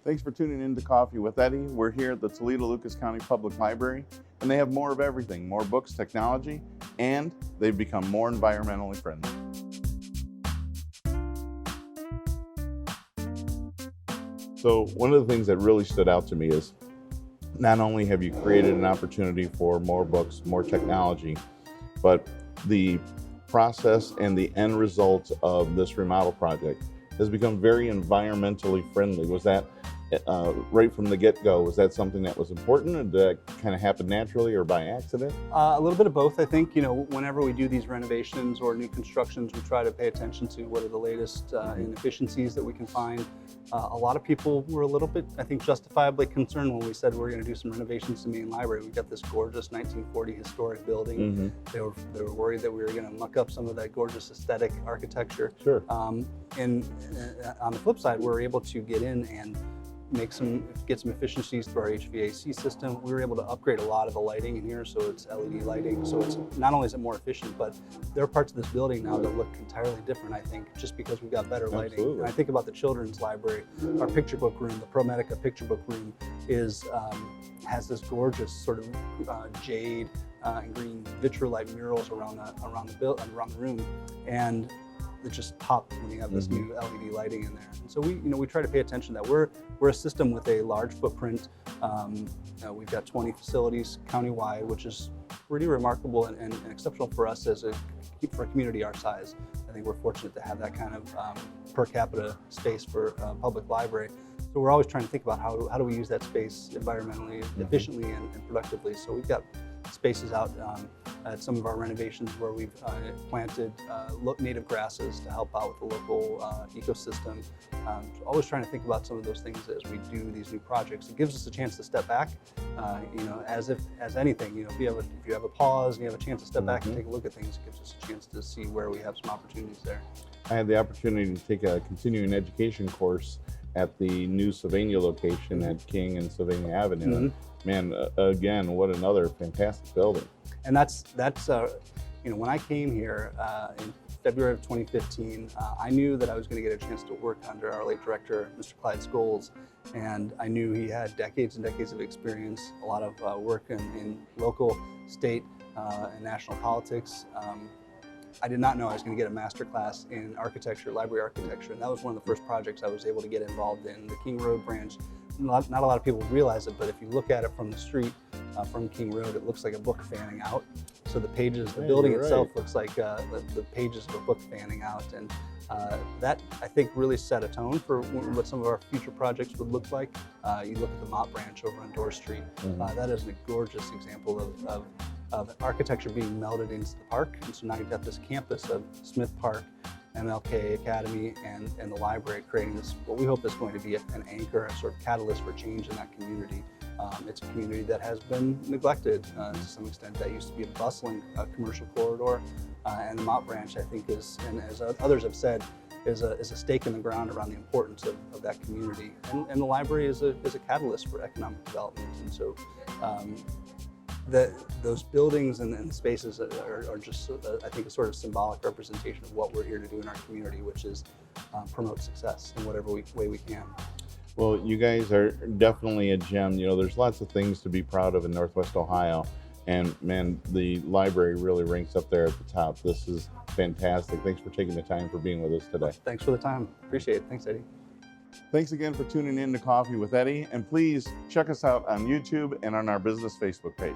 Thanks for tuning in to Coffee with Eddie. We're here at the Toledo Lucas County Public Library, and they have more of everything, more books, technology, and they've become more environmentally friendly. So one of the things that really stood out to me is not only have you created an opportunity for more books, more technology, but the process and the end result of this remodel project has become very environmentally friendly. Was that right from the get-go? Was that something that was important, or did that kind of happen naturally or by accident? A little bit of both, I think. Whenever we do these renovations or new constructions, we try to pay attention to what are the latest inefficiencies that we can find. A lot of people were a little bit, I think, justifiably concerned when we said we're going to do some renovations to the main library. We've got this gorgeous 1940 historic building. They were worried that we were going to muck up some of that gorgeous aesthetic architecture. Sure. And on the flip side, we're able to get in and get some efficiencies through our HVAC system. We were able to upgrade a lot of the lighting in here, so it's LED lighting. So it's not only is it more efficient, but there are parts of this building now that look entirely different, I think, just because we've got better lighting. Absolutely. And I think about the children's library, our picture book room, the ProMedica picture book room has this gorgeous sort of jade and green vitrolite murals around the room, and it just pop when you have this new LED lighting in there. And so we try to pay attention that we're a system with a large footprint. We've got 20 facilities countywide, which is pretty remarkable and exceptional for us for a community our size. I think we're fortunate to have that kind of per capita space for a public library. So we're always trying to think about how do we use that space environmentally, efficiently, and productively. So we've got spaces out at some of our renovations where we've planted native grasses to help out with the local ecosystem. Always trying to think about some of those things as we do these new projects. It gives us a chance to step back, as anything. If you have a pause and you have a chance to step back and take a look at things, it gives us a chance to see where we have some opportunities there. I had the opportunity to take a continuing education course at the new Sylvania location at King and Sylvania Avenue. Man, again, what another fantastic building. And that's when I came here in February of 2015, I knew that I was going to get a chance to work under our late director, Mr. Clyde Scholes, and I knew he had decades and decades of experience, a lot of work in local, state, and national politics. I did not know I was going to get a master class in architecture, library architecture, and that was one of the first projects I was able to get involved in. The King Road branch, not a lot of people realize it, but if you look at it from the street, from King Road, it looks like a book fanning out. So the building itself looks like the pages of a book fanning out, and that, I think, really set a tone for what some of our future projects would look like. You look at the Mott branch over on Dorr Street. That is a gorgeous example of architecture being melded into the park. And so now you've got this campus of Smith Park, MLK Academy, and the library, creating this, what we hope is going to be an anchor, a sort of catalyst for change in that community. It's a community that has been neglected to some extent. That used to be a bustling commercial corridor, and the Mott branch, I think, and as others have said, is a stake in the ground around the importance of that community. And the library is a catalyst for economic development. And so those buildings and spaces are just, I think, a sort of symbolic representation of what we're here to do in our community, which is promote success in whatever way we can. Well, you guys are definitely a gem. There's lots of things to be proud of in Northwest Ohio, and man, the library really ranks up there at the top. This is fantastic. Thanks for taking the time for being with us today. Thanks for the time. Appreciate it. Thanks, Eddie. Thanks again for tuning in to Coffee with Eddie, and please check us out on YouTube and on our business Facebook page.